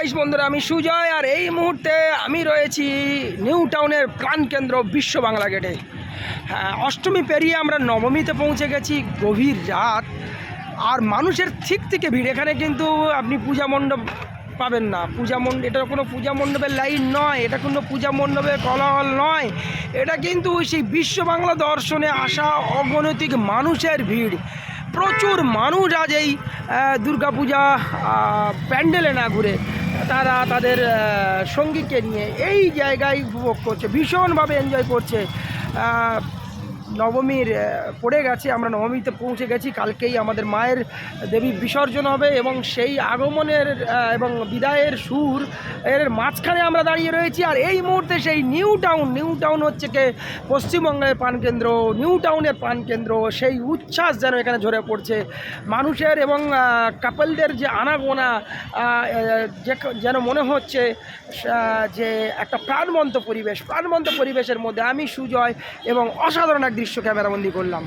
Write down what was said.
Guys বন্ধুরা, আমি সুজয় আর এই মুহূর্তে আমি রয়েছি নিউ টাউনের প্রাণকেন্দ্র বিশ্ব বাংলা গেটে। হ্যাঁ, অষ্টমী পেরিয়ে আমরা নবমীতে পৌঁছে গেছি। গভীর রাত আর মানুষের ঠিক থেকে ভিড়। এখানে কিন্তু আপনি পূজা মণ্ডপ পাবেন না। এটা কোনো পূজা মণ্ডপের লাইন নয়, এটা কোনো পূজা মণ্ডপের কোলাহল নয়, এটা কিন্তু সেই বিশ্ব বাংলা দর্শনে আসা অগণিত মানুষের ভিড়। প্রচুর মানুষ আজ এই দুর্গাপূজা প্যান্ডেলে না ঘুরে তারা তাদের সঙ্গীকে নিয়ে এই জায়গায় উপভোগ করছে, ভীষণভাবে এনজয় করছে। নবমীর পড়ে গেছে, আমরা নবমীতে পৌঁছে গেছি। কালকেই আমাদের মায়ের দেবী বিসর্জন হবে এবং সেই আগমনের এবং বিদায়ের সুর এর মাঝখানে আমরা দাঁড়িয়ে রয়েছি। আর এই মুহূর্তে সেই নিউ টাউন হচ্ছে কে পশ্চিমবঙ্গের প্রাণকেন্দ্র, নিউ টাউনের প্রাণকেন্দ্র। সেই উচ্ছ্বাস যেন এখানে ঝরে পড়ছে মানুষের এবং কাপলদের যে আনাগোনা, যেন মনে হচ্ছে যে একটা প্রাণবন্ত পরিবেশের মধ্যে আমি সুজয় এবং অসাধারণ এক দৃশ্য ক্যামেরাবন্দি করলাম।